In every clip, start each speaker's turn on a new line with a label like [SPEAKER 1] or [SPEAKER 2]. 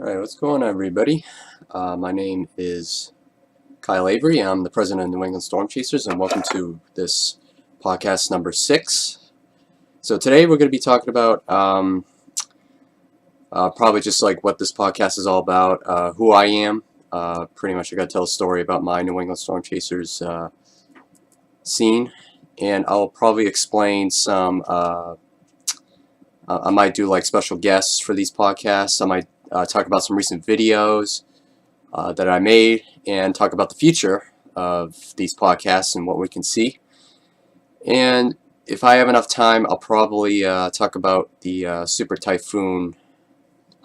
[SPEAKER 1] Alright, what's going on, everybody? My name is Kyle Avery. I'm the president of New England Storm Chasers, and welcome to this podcast number 6. So today we're going to be talking about probably just like what this podcast is all about, who I am. Pretty much I got to tell a story about my New England Storm Chasers scene, and I'll probably explain some, I might do like special guests for these podcasts. I might talk about some recent videos that I made and talk about the future of these podcasts and what we can see. And if I have enough time, I'll probably talk about the Super Typhoon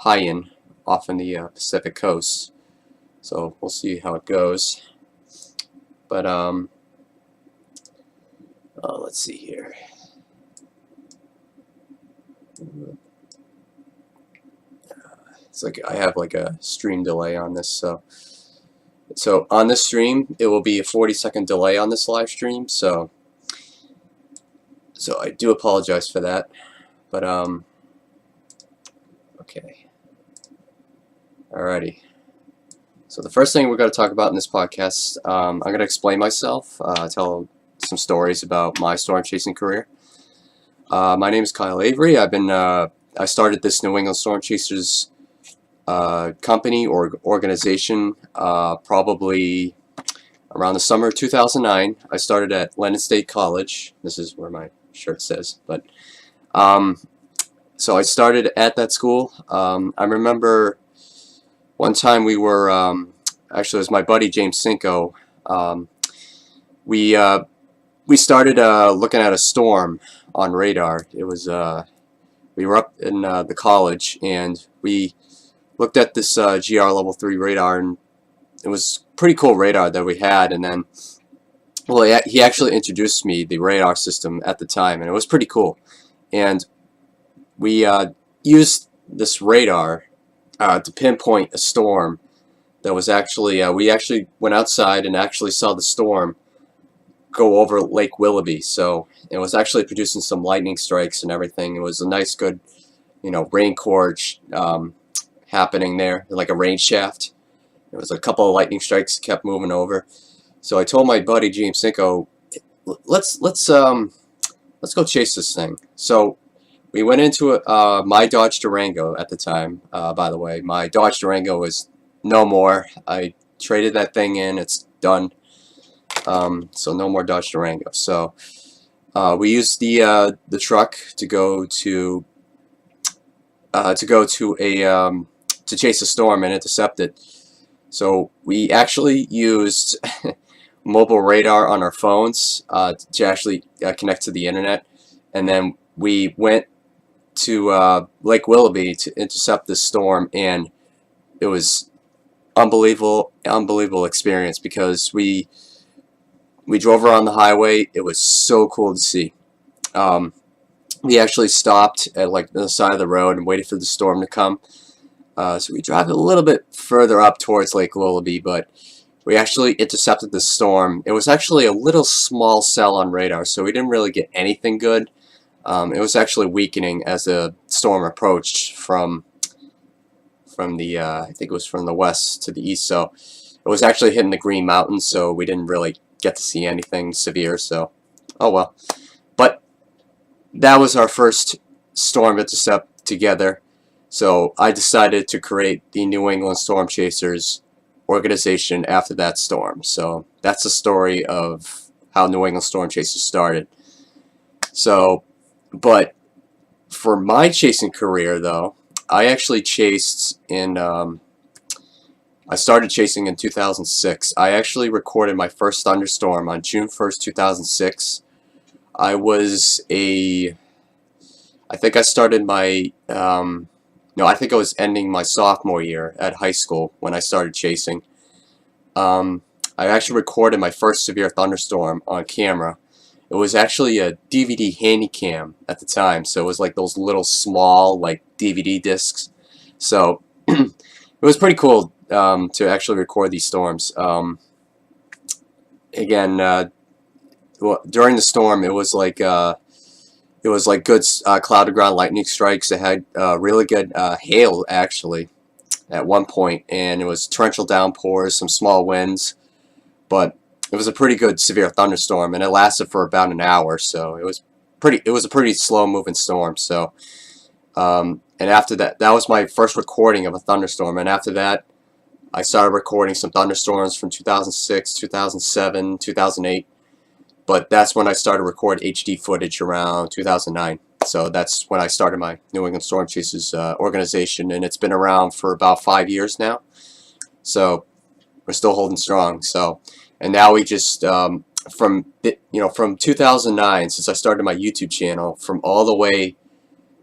[SPEAKER 1] Haiyan off in the Pacific Coast. So we'll see how it goes. But let's see here. It's like I have like a stream delay on this, so on this stream it will be a 40-second delay on this live stream, so I do apologize for that, but okay, alrighty. So the first thing we're going to talk about in this podcast, I'm going to explain myself, tell some stories about my storm chasing career. My name is Kyle Avery. I started this New England Storm Chasers company or organization probably around the summer of 2009. I started at Lennon State College. This is where my shirt says, but so I started at that school. I remember one time we were actually it was my buddy James Cinco. We started looking at a storm on radar. It was we were up in the college, and we looked at this GR level 3 radar, and it was pretty cool radar that we had. And then, well, he actually introduced me the radar system at the time, and it was pretty cool. And we used this radar to pinpoint a storm that was actually, we actually went outside and actually saw the storm go over Lake Willoughby. So it was actually producing some lightning strikes and everything. It was a nice, good, rain gorge happening there, like a rain shaft. There was a couple of lightning strikes kept moving over. So I told my buddy James Cinco, let's go chase this thing. So we went into it. My Dodge Durango at the time, by the way, my Dodge Durango is no more. I traded that thing in. It's done. So no more Dodge Durango. So we used the truck to go to to chase a storm and intercept it. So we actually used mobile radar on our phones to actually connect to the internet, and then we went to Lake Willoughby to intercept this storm, and it was unbelievable experience because we drove around the highway. It was so cool to see. We actually stopped at like the side of the road and waited for the storm to come. So we drive a little bit further up towards Lake Willoughby, but we actually intercepted the storm. It was actually a little small cell on radar, so we didn't really get anything good. It was actually weakening as the storm approached from the I think it was from the west to the east. So it was actually hitting the Green Mountains, so we didn't really get to see anything severe. So oh well. But that was our first storm intercept together. So I decided to create the New England Storm Chasers organization after that storm. So that's the story of how New England Storm Chasers started. So, but for my chasing career, though, I actually chased in, I started chasing in 2006. I actually recorded my first thunderstorm on June 1st, 2006. I think I started my, no, I think I was ending my sophomore year at high school when I started chasing. I actually recorded my first severe thunderstorm on camera. It was actually a DVD Handycam at the time, so it was like those little small like DVD discs. So it was pretty cool to actually record these storms. Again, well, during the storm, it was like good cloud to ground lightning strikes. It had really good hail, actually. at one point, and it was torrential downpours, some small winds, but it was a pretty good severe thunderstorm, and it lasted for about an hour. So it was a pretty slow moving storm. So and after that, that was my first recording of a thunderstorm, and after that, I started recording some thunderstorms from 2006, 2007, 2008. But that's when I started record HD footage around 2009. So that's when I started my New England Storm Chasers organization, and it's been around for about 5 years now. So we're still holding strong. So, and now we just from 2009, since I started my YouTube channel, from all the way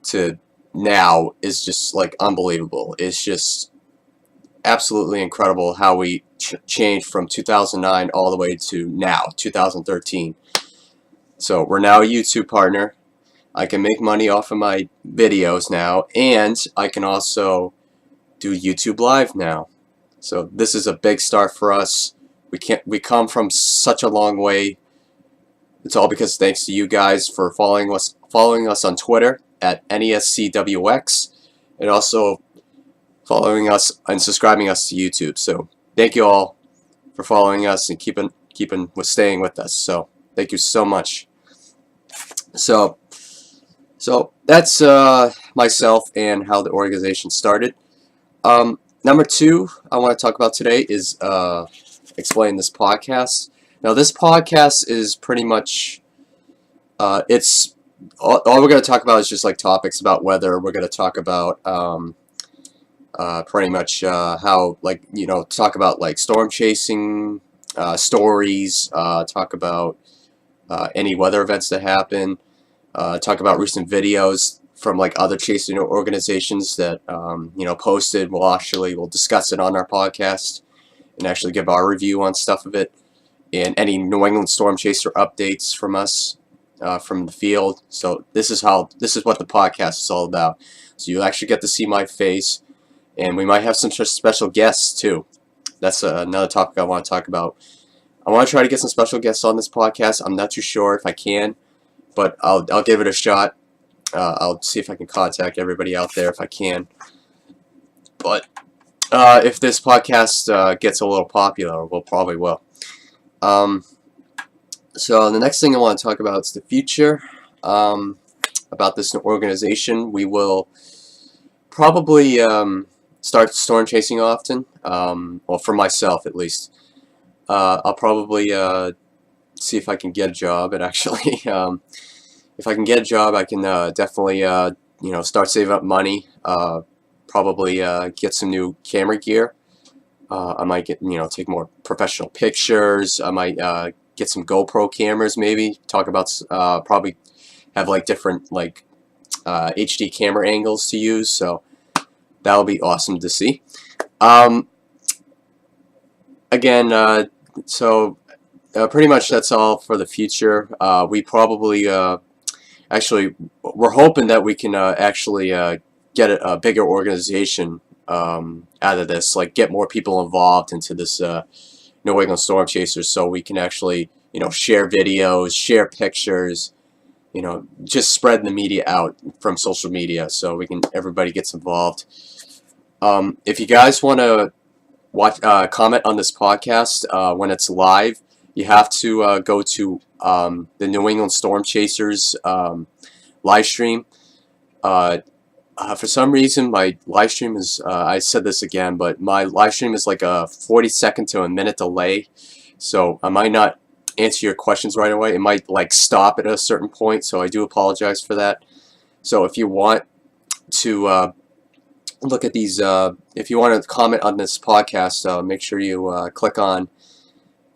[SPEAKER 1] to now is just like unbelievable. It's just absolutely incredible how we changed from 2009 all the way to now, 2013. So we're now a YouTube partner. I can make money off of my videos now, and I can also do YouTube Live now. So this is a big start for us. We come from such a long way. It's all because thanks to you guys for following us on Twitter at NESCWX, and also following us and subscribing us to YouTube. So thank you all for following us and staying with us. So thank you so much. So that's myself and how the organization started. Number two I want to talk about today is explain this podcast. Now this podcast is pretty much it's all we're going to talk about is just like topics about weather. We're going to talk about pretty much how, like, talk about like storm chasing stories, talk about any weather events that happen, talk about recent videos from like other chasing organizations that posted. We'll discuss it on our podcast and actually give our review on stuff of it, and any New England Storm Chaser updates from us from the field. So this is what the podcast is all about. So you actually get to see my face, and we might have some special guests too. That's another topic I want to talk about. I want to try to get some special guests on this podcast. I'm not too sure if I can, but I'll give it a shot. I'll see if I can contact everybody out there if I can. But if this podcast gets a little popular, we'll probably will. So the next thing I want to talk about is the future. About this organization, we will probably start storm chasing often. Well, for myself at least. I'll probably see if I can get a job. And actually, if I can get a job, I can definitely start saving up money. Probably get some new camera gear. I might take more professional pictures. I might get some GoPro cameras, maybe. Talk about probably have like different like HD camera angles to use. So that'll be awesome to see. Again, so pretty much that's all for the future. We probably actually we're hoping that we can actually get a bigger organization out of this, like get more people involved into this New England Storm Chasers, so we can actually share videos, share pictures, just spread the media out from social media, so everybody gets involved. If you guys want to comment on this podcast when it's live, you have to go to the New England Storm Chasers live stream. For some reason, my live stream is, I said this again, but my live stream is like a 40-second to a minute delay, so I might not answer your questions right away. It might like stop at a certain point, so I do apologize for that. So if you want to look at these, if you want to comment on this podcast, make sure you click on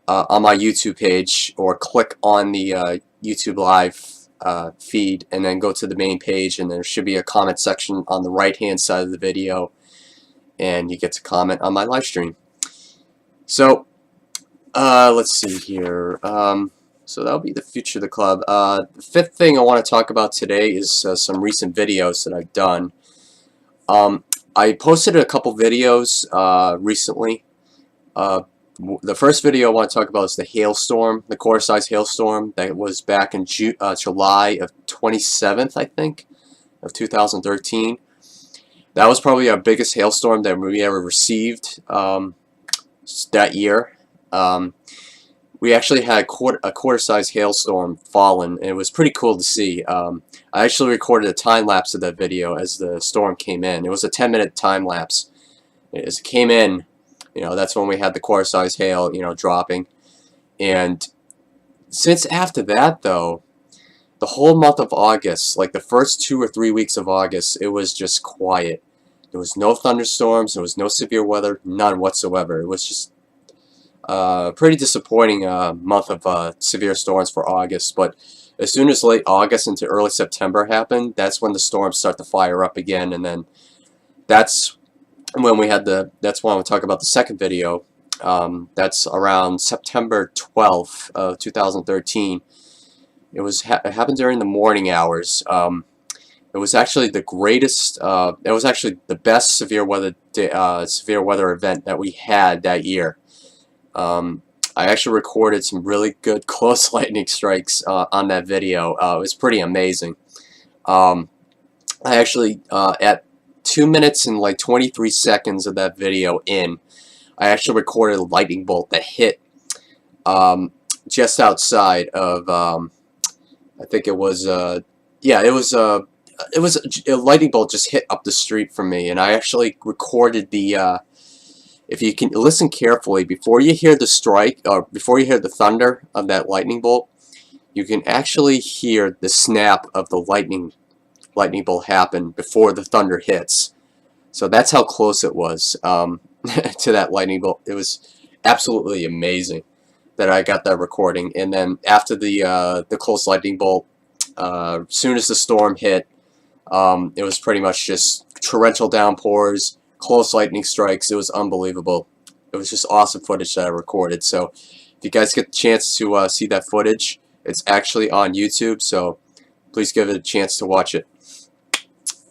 [SPEAKER 1] my YouTube page, or click on the YouTube live feed, and then go to the main page, and there should be a comment section on the right hand side of the video, and you get to comment on my live stream. So let's see here. So that'll be the future of the club. The fifth thing I want to talk about today is some recent videos that I've done. I posted a couple videos recently. The first video I want to talk about is the hailstorm, the quarter-size hailstorm that was back in July of 27th, I think, of 2013. That was probably our biggest hailstorm that we ever received that year. We actually had a quarter-size hailstorm fallen, and it was pretty cool to see. I actually recorded a time-lapse of that video as the storm came in. It was a 10-minute time-lapse. As it came in, that's when we had the quarter-size hail, dropping. And since after that, though, the whole month of August, like the first 2 or 3 weeks of August, it was just quiet. There was no thunderstorms, there was no severe weather, none whatsoever. It was just pretty disappointing month of severe storms for August. But as soon as late August into early September happened, that's when the storms start to fire up again, and then that's when we had that's when we'll talk about the second video. That's around September 12th of 2013. It happened during the morning hours. It was actually the greatest. It was actually the best severe weather event that we had that year. I actually recorded some really good close lightning strikes on that video. It was pretty amazing. I actually at 2 minutes and like 23 seconds of that video in, I actually recorded a lightning bolt that hit just outside of I think it was yeah, it was a lightning bolt just hit up the street from me, and I actually recorded the if you can listen carefully, before you hear the strike, or before you hear the thunder of that lightning bolt, you can actually hear the snap of the lightning bolt happen before the thunder hits. So that's how close it was to that lightning bolt. It was absolutely amazing that I got that recording. And then after the close lightning bolt, soon as the storm hit, it was pretty much just torrential downpours, close lightning strikes. It was unbelievable. It was just awesome footage that I recorded. So if you guys get the chance to see that footage, it's actually on YouTube, so please give it a chance to watch it.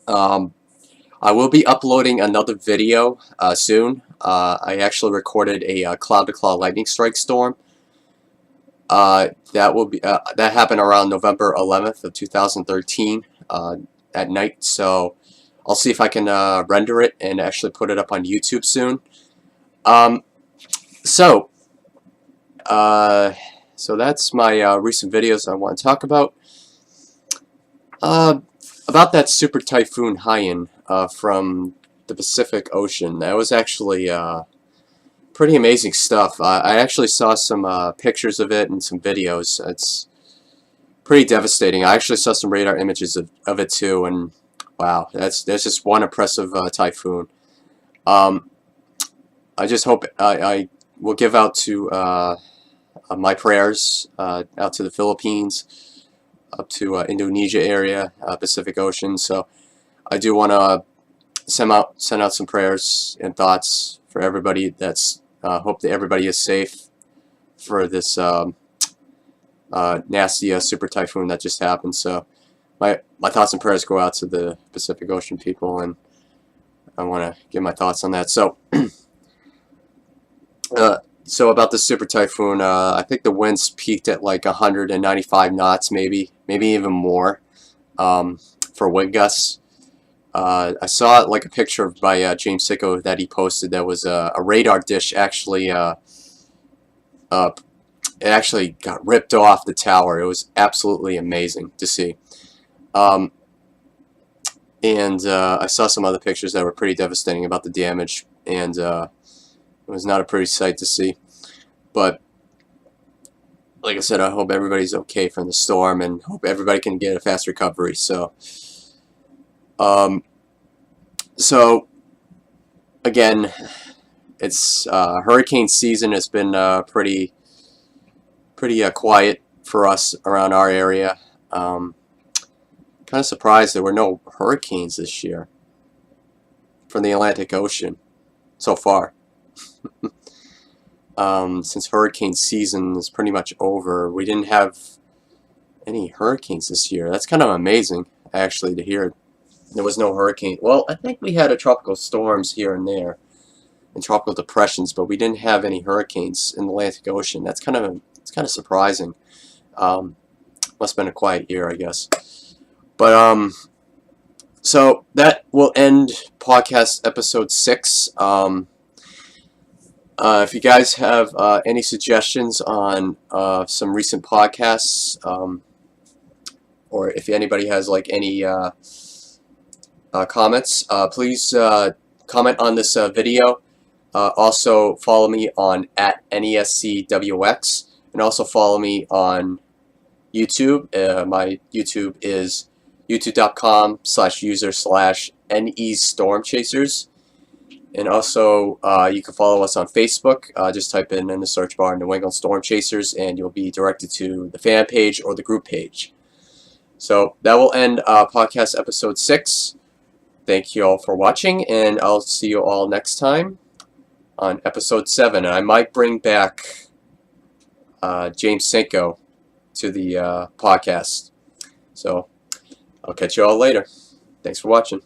[SPEAKER 1] I will be uploading another video soon. I actually recorded a cloud-to-cloud lightning strike storm. That happened around November 11th of 2013 at night. So I'll see if I can render it and actually put it up on YouTube soon. So that's my recent videos I want to talk about. About that Super Typhoon Haiyan from the Pacific Ocean. That was actually pretty amazing stuff. I actually saw some pictures of it and some videos. It's pretty devastating. I actually saw some radar images of it too, and wow, that's just one impressive typhoon. I just hope I will give out to my prayers out to the Philippines, up to Indonesia area, Pacific Ocean. So I do want to send out some prayers and thoughts for everybody. That's hope that everybody is safe for this nasty super typhoon that just happened. So my thoughts and prayers go out to the Pacific Ocean people, and I want to give my thoughts on that. So so about the super typhoon, I think the winds peaked at like 195 knots, maybe even more for wind gusts. I saw like a picture by James Sicko that he posted that was a radar dish actually it actually got ripped off the tower. It was absolutely amazing to see. And I saw some other pictures that were pretty devastating about the damage, and it was not a pretty sight to see. But like I said, I hope everybody's okay from the storm, and hope everybody can get a fast recovery. So so again, it's hurricane season has been pretty quiet for us around our area. Kind of surprised there were no hurricanes this year from the Atlantic Ocean so far. Since hurricane season is pretty much over, we didn't have any hurricanes this year. That's kind of amazing, actually, to hear. There was no hurricane. Well, I think we had tropical storms here and there, and tropical depressions, but we didn't have any hurricanes in the Atlantic Ocean. It's kind of surprising. Must have been a quiet year, I guess. But So that will end podcast episode 6. If you guys have any suggestions on some recent podcasts, or if anybody has like any comments, please comment on this video. Also follow me on @NESCWX, and also follow me on YouTube. My YouTube is youtube.com/user/NEStormchasers. And also, you can follow us on Facebook. Just type in the search bar New England Storm Chasers, and you'll be directed to the fan page or the group page. So that will end podcast episode 6. Thank you all for watching, and I'll see you all next time on episode 7. And I might bring back James Senko to the podcast. So I'll catch you all later. Thanks for watching.